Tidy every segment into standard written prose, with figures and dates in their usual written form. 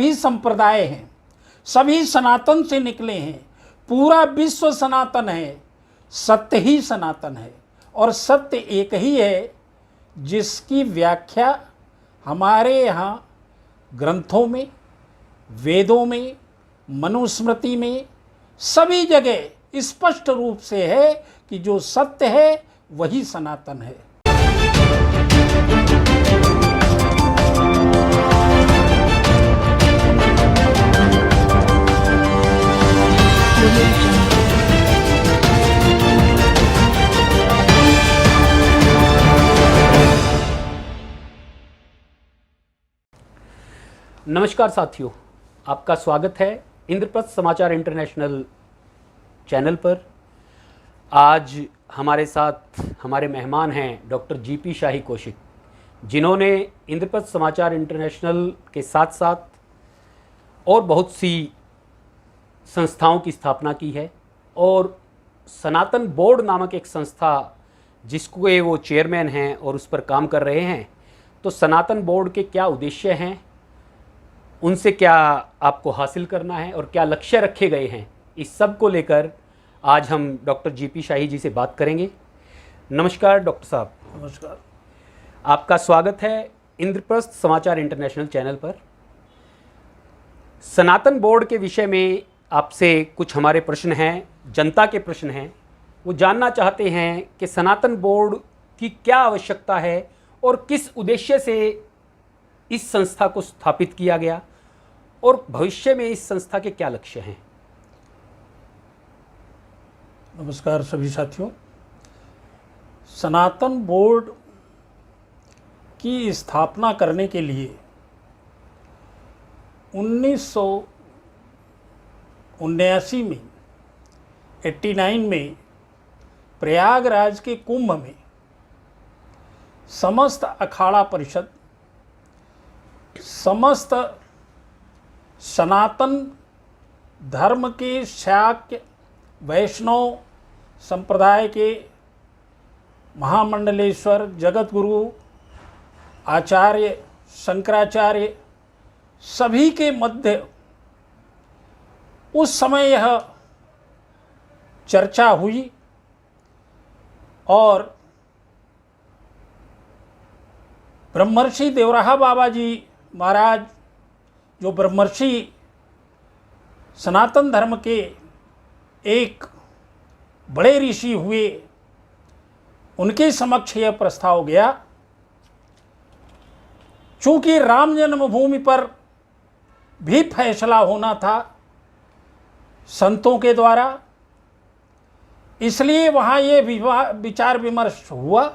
सभी संप्रदाय हैं, सभी सनातन से निकले हैं, पूरा विश्व सनातन है, सत्य ही सनातन है और सत्य एक ही है जिसकी व्याख्या हमारे यहाँ ग्रंथों में, वेदों में, मनुस्मृति में सभी जगह स्पष्ट रूप से है कि जो सत्य है वही सनातन है। नमस्कार साथियों, आपका स्वागत है इंद्रप्रस्थ समाचार इंटरनेशनल चैनल पर। आज हमारे साथ हमारे मेहमान हैं डॉक्टर जीपी शाही कौशिक, जिन्होंने इंद्रप्रस्थ समाचार इंटरनेशनल के साथ साथ और बहुत सी संस्थाओं की स्थापना की है और सनातन बोर्ड नामक एक संस्था जिसको वो चेयरमैन हैं और उस पर काम कर रहे हैं। तो सनातन बोर्ड के क्या उद्देश्य हैं, उनसे क्या आपको हासिल करना है और क्या लक्ष्य रखे गए हैं, इस सब को लेकर आज हम डॉक्टर जीपी शाही जी से बात करेंगे। नमस्कार डॉक्टर साहब। नमस्कार। आपका स्वागत है इंद्रप्रस्थ समाचार इंटरनेशनल चैनल पर। सनातन बोर्ड के विषय में आपसे कुछ हमारे प्रश्न हैं, जनता के प्रश्न हैं। वो जानना चाहते हैं कि सनातन बोर्ड की क्या आवश्यकता है और किस उद्देश्य से इस संस्था को स्थापित किया गया और भविष्य में इस संस्था के क्या लक्ष्य हैं। नमस्कार सभी साथियों। सनातन बोर्ड की स्थापना करने के लिए 1979 में 89 में प्रयागराज के कुंभ में समस्त अखाड़ा परिषद, समस्त सनातन धर्म के शाक्य वैष्णव संप्रदाय के महामंडलेश्वर जगतगुरु आचार्य शंकराचार्य सभी के मध्य उस समय यह चर्चा हुई और ब्रह्मर्षि देवराहा बाबा जी महाराज, जो ब्रह्मर्षि सनातन धर्म के एक बड़े ऋषि हुए, उनके समक्ष यह प्रस्ताव गया। चूंकि राम जन्मभूमि पर भी फैसला होना था संतों के द्वारा, इसलिए वहाँ ये विचार विमर्श हुआ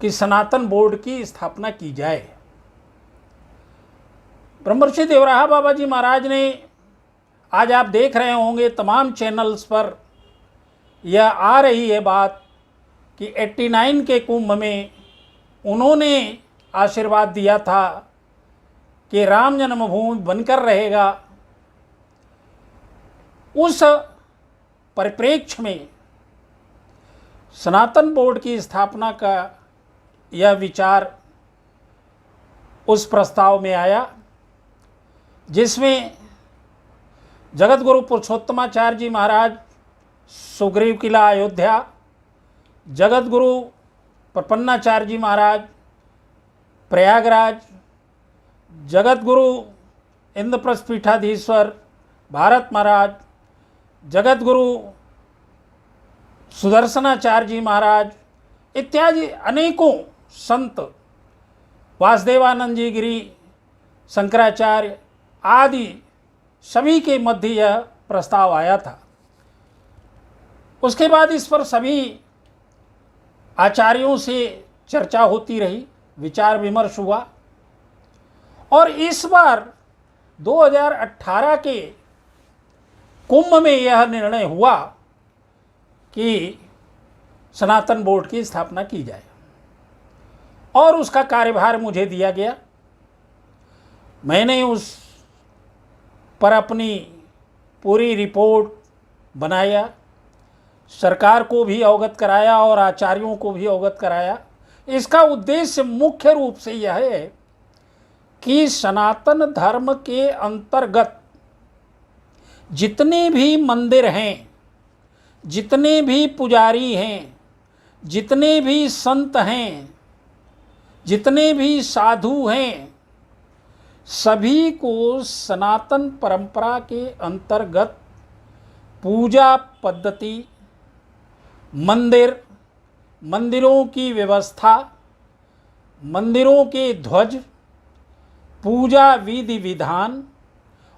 कि सनातन बोर्ड की स्थापना की जाए। ब्रह्मर्षि देवराहा बाबा जी महाराज ने, आज आप देख रहे होंगे तमाम चैनल्स पर यह आ रही है बात कि 89 के कुंभ में उन्होंने आशीर्वाद दिया था कि राम जन्मभूमि बनकर रहेगा। उस परिप्रेक्ष्य में सनातन बोर्ड की स्थापना का यह विचार उस प्रस्ताव में आया, जिसमें जगतगुरु पुरुषोत्तमाचार्य जी महाराज सुग्रीव किला अयोध्या, जगतगुरु प्रपन्नाचार्य जी महाराज प्रयागराज, जगतगुरु इंद्रप्रस्थ पीठाधीश्वर भारत महाराज, जगतगुरु सुदर्शनाचार्य जी महाराज इत्यादि अनेकों संत, वासुदेवानंद जी गिरी, शंकराचार्य आदि सभी के मध्य यह प्रस्ताव आया था। उसके बाद इस पर सभी आचार्यों से चर्चा होती रही, विचार विमर्श हुआ और इस बार 2018 के कुंभ में यह निर्णय हुआ कि सनातन बोर्ड की स्थापना की जाए और उसका कार्यभार मुझे दिया गया। मैंने उस पर अपनी पूरी रिपोर्ट बनाया, सरकार को भी अवगत कराया और आचार्यों को भी अवगत कराया। इसका उद्देश्य मुख्य रूप से यह है कि सनातन धर्म के अंतर्गत जितने भी मंदिर हैं, जितने भी पुजारी हैं, जितने भी संत हैं, जितने भी साधु हैं, सभी को सनातन परंपरा के अंतर्गत पूजा पद्धति, मंदिरों की व्यवस्था, मंदिरों के ध्वज, पूजा विधि विधान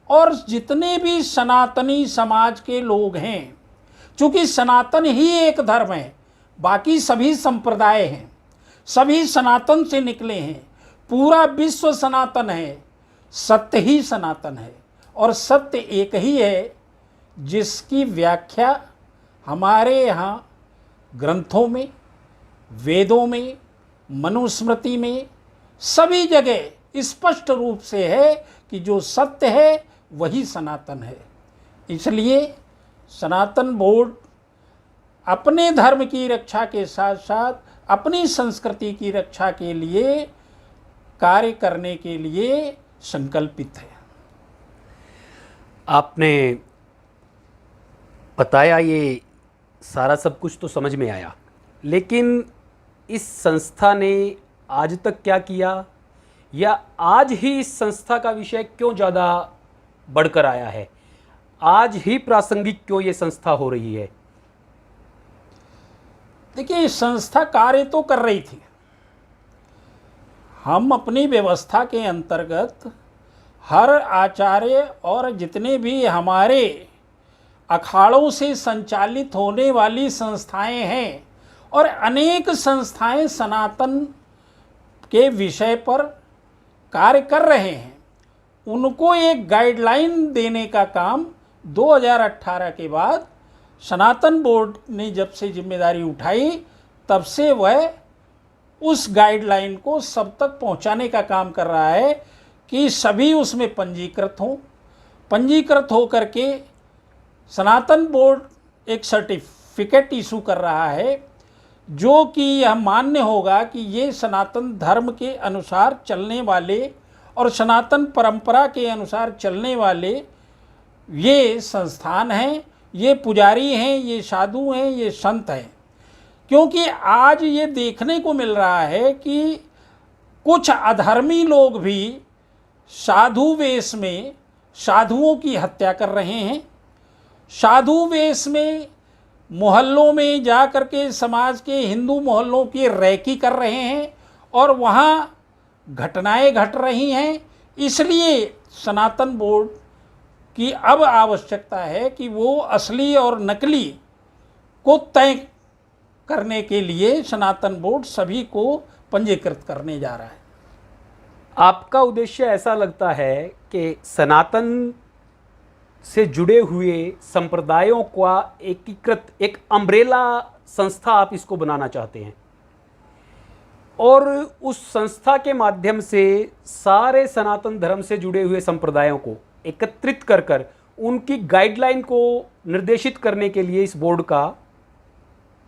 और जितने भी सनातनी समाज के लोग हैं, चूँकि सनातन ही एक धर्म है, बाकी सभी संप्रदाय हैं, सभी सनातन से निकले हैं, पूरा विश्व सनातन है, सत्य ही सनातन है और सत्य एक ही है जिसकी व्याख्या हमारे यहाँ ग्रंथों में, वेदों में, मनुस्मृति में सभी जगह स्पष्ट रूप से है कि जो सत्य है वही सनातन है। इसलिए सनातन बोर्ड अपने धर्म की रक्षा के साथ साथ अपनी संस्कृति की रक्षा के लिए कार्य करने के लिए संकल्पित है। आपने बताया, ये सारा सब कुछ तो समझ में आया, लेकिन इस संस्था ने आज तक क्या किया, या आज ही इस संस्था का विषय क्यों ज़्यादा बढ़कर आया है, आज ही प्रासंगिक क्यों ये संस्था हो रही है? देखिए, संस्था कार्य तो कर रही थी। हम अपनी व्यवस्था के अंतर्गत हर आचार्य और जितने भी हमारे अखाड़ों से संचालित होने वाली संस्थाएं हैं और अनेक संस्थाएं सनातन के विषय पर कार्य कर रहे हैं, उनको एक गाइडलाइन देने का काम 2018 के बाद सनातन बोर्ड ने जब से जिम्मेदारी उठाई तब से वह उस गाइडलाइन को सब तक पहुंचाने का काम कर रहा है कि सभी उसमें पंजीकृत हों। पंजीकृत हो करके सनातन बोर्ड एक सर्टिफिकेट इशू कर रहा है जो कि यह मान्य होगा कि ये सनातन धर्म के अनुसार चलने वाले और सनातन परंपरा के अनुसार चलने वाले ये संस्थान हैं, ये पुजारी हैं, ये साधु हैं, ये संत हैं। क्योंकि आज ये देखने को मिल रहा है कि कुछ अधर्मी लोग भी साधु वेश में साधुओं की हत्या कर रहे हैं, साधु वेश में मोहल्लों में जा कर के समाज के हिंदू मोहल्लों की रैकी कर रहे हैं और वहाँ घटनाएं घट रही हैं। इसलिए सनातन बोर्ड की अब आवश्यकता है कि वो असली और नकली को तय करने के लिए सनातन बोर्ड सभी को पंजीकृत करने जा रहा है। आपका उद्देश्य ऐसा लगता है कि सनातन से जुड़े हुए संप्रदायों का एकीकृत एक अम्ब्रेला संस्था आप इसको बनाना चाहते हैं और उस संस्था के माध्यम से सारे सनातन धर्म से जुड़े हुए संप्रदायों को एकत्रित कर कर उनकी गाइडलाइन को निर्देशित करने के लिए इस बोर्ड का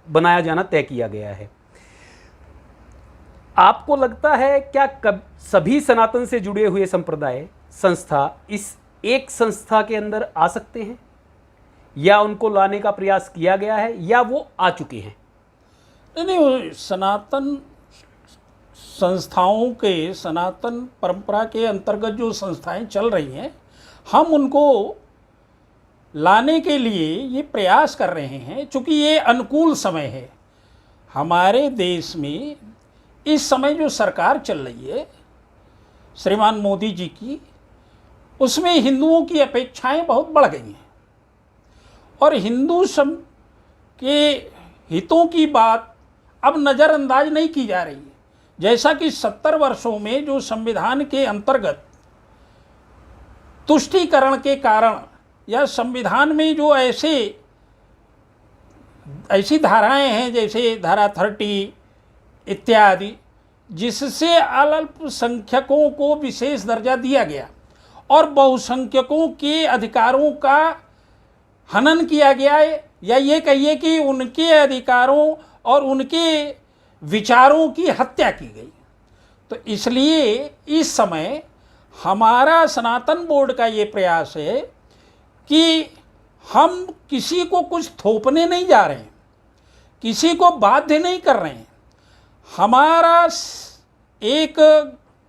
बनाया जाना तय किया गया है। आपको लगता है क्या सभी सनातन से जुड़े हुए संप्रदाय संस्था इस एक संस्था के अंदर आ सकते हैं, या उनको लाने का प्रयास किया गया है, या वो आ चुके हैं? नहीं, सनातन संस्थाओं के, सनातन परंपरा के अंतर्गत जो संस्थाएं चल रही हैं, हम उनको लाने के लिए ये प्रयास कर रहे हैं। चूँकि ये अनुकूल समय है हमारे देश में, इस समय जो सरकार चल रही है श्रीमान मोदी जी की, उसमें हिंदुओं की अपेक्षाएं बहुत बढ़ गई हैं और हिंदू सम के हितों की बात अब नज़रअंदाज नहीं की जा रही है। जैसा कि 70 वर्षों में जो संविधान के अंतर्गत तुष्टीकरण के कारण या संविधान में जो ऐसी धाराएं हैं जैसे धारा 30 इत्यादि, जिससे अल्पसंख्यकों को विशेष दर्जा दिया गया और बहुसंख्यकों के अधिकारों का हनन किया गया है, या ये कहिए कि उनके अधिकारों और उनके विचारों की हत्या की गई। तो इसलिए इस समय हमारा सनातन बोर्ड का ये प्रयास है कि हम किसी को कुछ थोपने नहीं जा रहे हैं, किसी को बाध्य नहीं कर रहे हैं। हमारा एक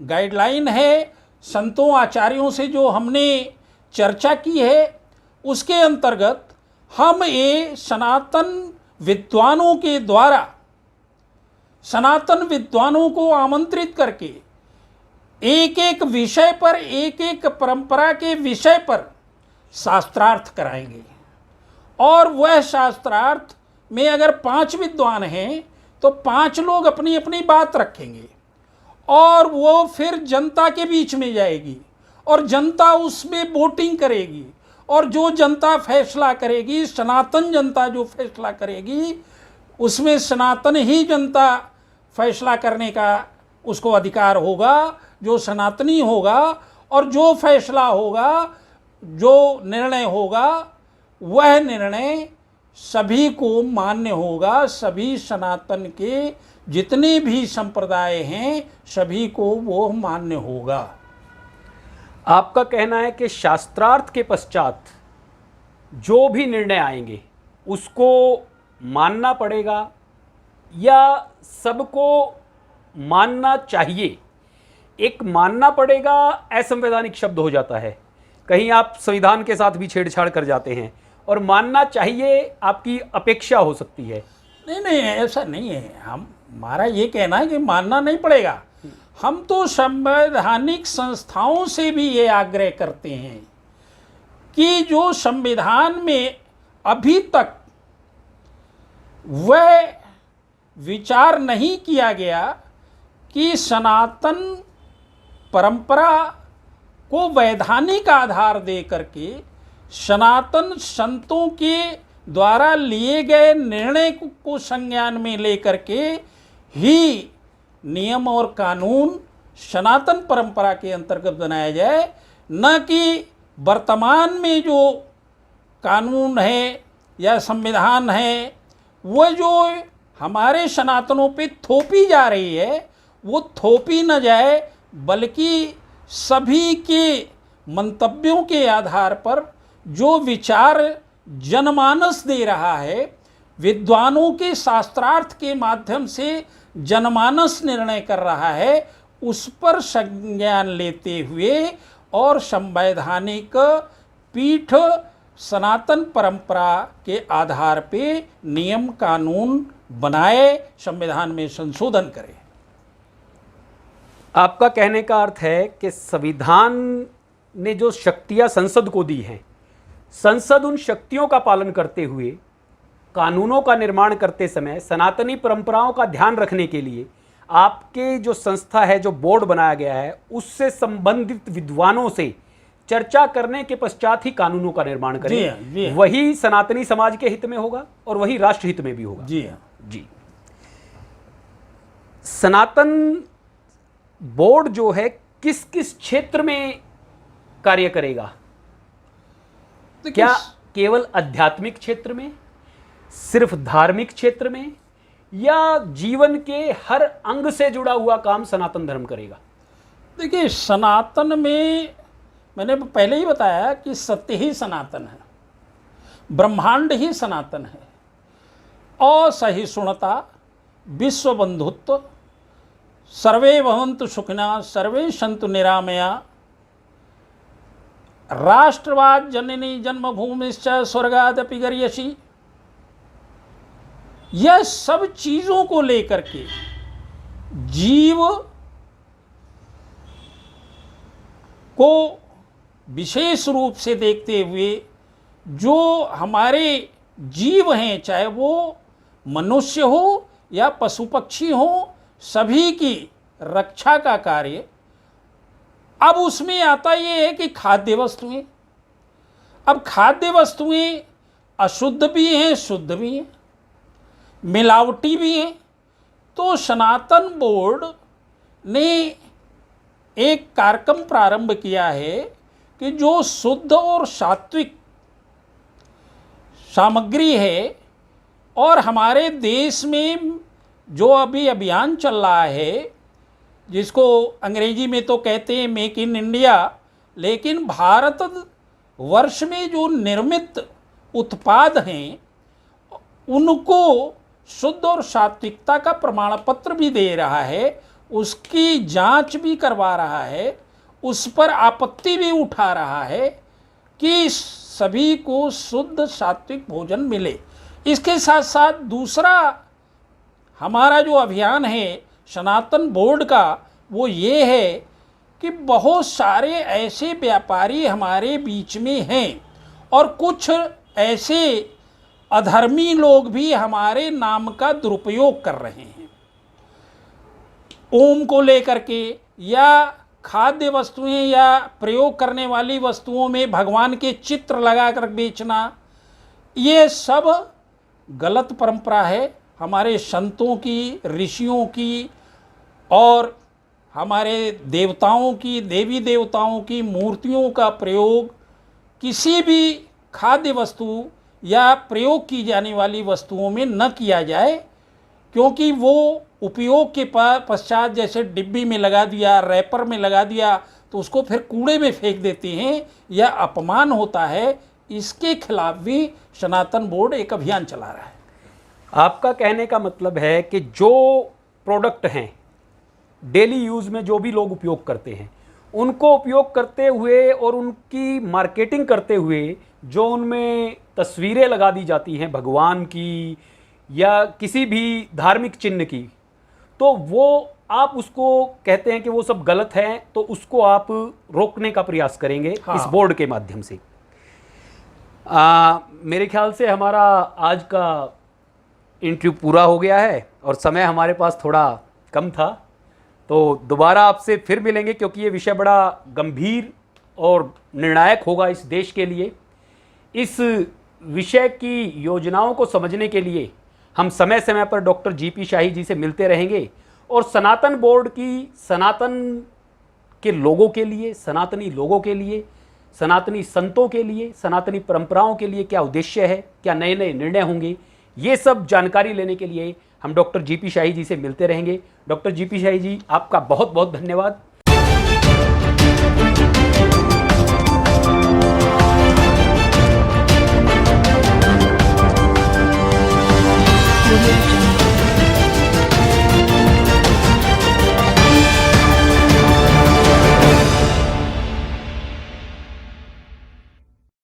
गाइडलाइन है, संतों आचार्यों से जो हमने चर्चा की है, उसके अंतर्गत हम ये सनातन विद्वानों के द्वारा, सनातन विद्वानों को आमंत्रित करके एक एक विषय पर, एक एक परंपरा के विषय पर शास्त्रार्थ कराएंगे। और वह शास्त्रार्थ में अगर 5 विद्वान हैं तो 5 लोग अपनी अपनी बात रखेंगे और वो फिर जनता के बीच में जाएगी और जनता उसमें वोटिंग करेगी और जो जनता फैसला करेगी, सनातन जनता जो फैसला करेगी, उसमें सनातन ही जनता फैसला करने का उसको अधिकार होगा, जो सनातनी होगा। और जो फैसला होगा, जो निर्णय होगा, वह निर्णय सभी को मान्य होगा। सभी सनातन के जितने भी संप्रदाय हैं सभी को वो मान्य होगा। आपका कहना है कि शास्त्रार्थ के पश्चात जो भी निर्णय आएंगे उसको मानना पड़ेगा या सबको मानना चाहिए? एक मानना पड़ेगा असंवैधानिक शब्द हो जाता है, कहीं आप संविधान के साथ भी छेड़छाड़ कर जाते हैं, और मानना चाहिए आपकी अपेक्षा हो सकती है। नहीं नहीं, ऐसा नहीं है। हमारा ये कहना है कि मानना नहीं पड़ेगा। हम तो संवैधानिक संस्थाओं से भी ये आग्रह करते हैं कि जो संविधान में अभी तक वह विचार नहीं किया गया कि सनातन परंपरा को वैधानिक आधार दे करके सनातन संतों के द्वारा लिए गए निर्णय को संज्ञान में लेकर के ही नियम और कानून सनातन परंपरा के अंतर्गत बनाया जाए, न कि वर्तमान में जो कानून है या संविधान है वो जो हमारे सनातनों पे थोपी जा रही है वो थोपी न जाए, बल्कि सभी के मंतव्यों के आधार पर जो विचार जनमानस दे रहा है, विद्वानों के शास्त्रार्थ के माध्यम से जनमानस निर्णय कर रहा है, उस पर संज्ञान लेते हुए और संवैधानिक पीठ सनातन परंपरा के आधार पे नियम कानून बनाए, संविधान में संशोधन करे। आपका कहने का अर्थ है कि संविधान ने जो शक्तियां संसद को दी हैं, संसद उन शक्तियों का पालन करते हुए कानूनों का निर्माण करते समय सनातनी परंपराओं का ध्यान रखने के लिए आपके जो संस्था है, जो बोर्ड बनाया गया है, उससे संबंधित विद्वानों से चर्चा करने के पश्चात ही कानूनों का निर्माण करें। जी वही सनातनी समाज के हित में होगा और वही राष्ट्र हित में भी होगा। जी। सनातन बोर्ड जो है किस किस क्षेत्र में कार्य करेगा? क्या केवल आध्यात्मिक क्षेत्र में, सिर्फ धार्मिक क्षेत्र में, या जीवन के हर अंग से जुड़ा हुआ काम सनातन धर्म करेगा? देखिए, सनातन में मैंने पहले ही बताया कि सत्य ही सनातन है, ब्रह्मांड ही सनातन है। असहिष्णुता, विश्व बंधुत्व, सर्वे भवन्तु सुखिनः सर्वे सन्तु निरामया, राष्ट्रवाद जननी जन्मभूमिश्च स्वर्गादपि गर्यसि, यह सब चीज़ों को लेकर के जीव को विशेष रूप से देखते हुए जो हमारे जीव हैं, चाहे वो मनुष्य हो या पशु पक्षी हो, सभी की रक्षा का कार्य। अब उसमें आता ये है कि खाद्य वस्तुएं, अब खाद्य वस्तुएं अशुद्ध भी हैं, शुद्ध भी हैं, मिलावटी भी हैं। तो सनातन बोर्ड ने एक कार्यक्रम प्रारंभ किया है कि जो शुद्ध और सात्विक सामग्री है, और हमारे देश में जो अभी अभियान चल रहा है जिसको अंग्रेजी में तो कहते हैं मेक इन इंडिया, लेकिन भारत वर्ष में जो निर्मित उत्पाद हैं उनको शुद्ध और सात्विकता का प्रमाण पत्र भी दे रहा है, उसकी जांच भी करवा रहा है, उस पर आपत्ति भी उठा रहा है कि सभी को शुद्ध सात्विक भोजन मिले। इसके साथ साथ दूसरा हमारा जो अभियान है सनातन बोर्ड का, वो ये है कि बहुत सारे ऐसे व्यापारी हमारे बीच में हैं और कुछ ऐसे अधर्मी लोग भी हमारे नाम का दुरुपयोग कर रहे हैं। ओम को लेकर के या खाद्य वस्तुएं या प्रयोग करने वाली वस्तुओं में भगवान के चित्र लगाकर बेचना, ये सब गलत परंपरा है हमारे संतों की, ऋषियों की और हमारे देवताओं की, देवी देवताओं की मूर्तियों का प्रयोग किसी भी खाद्य वस्तु या प्रयोग की जाने वाली वस्तुओं में न किया जाए, क्योंकि वो उपयोग के पश्चात जैसे डिब्बी में लगा दिया, रैपर में लगा दिया तो उसको फिर कूड़े में फेंक देते हैं, यह अपमान होता है। इसके खिलाफ भी सनातन बोर्ड एक अभियान चला रहा है। आपका कहने का मतलब है कि जो प्रोडक्ट हैं डेली यूज़ में जो भी लोग उपयोग करते हैं, उनको उपयोग करते हुए और उनकी मार्केटिंग करते हुए जो उनमें तस्वीरें लगा दी जाती हैं भगवान की या किसी भी धार्मिक चिन्ह की, तो वो आप उसको कहते हैं कि वो सब गलत है, तो उसको आप रोकने का प्रयास करेंगे। हाँ। इस बोर्ड के माध्यम से। मेरे ख्याल से हमारा आज का इंटरव्यू पूरा हो गया है और समय हमारे पास थोड़ा कम था, तो दोबारा आपसे फिर मिलेंगे, क्योंकि ये विषय बड़ा गंभीर और निर्णायक होगा इस देश के लिए। इस विषय की योजनाओं को समझने के लिए हम समय समय पर डॉक्टर जीपी शाही जी से मिलते रहेंगे और सनातन बोर्ड की सनातन के लोगों के लिए, सनातनी लोगों के लिए, सनातनी संतों के लिए, सनातनी परंपराओं के लिए क्या उद्देश्य है, क्या नए नए निर्णय होंगे, ये सब जानकारी लेने के लिए हम डॉक्टर जीपी शाही जी से मिलते रहेंगे। डॉक्टर जीपी शाही जी, आपका बहुत बहुत धन्यवाद।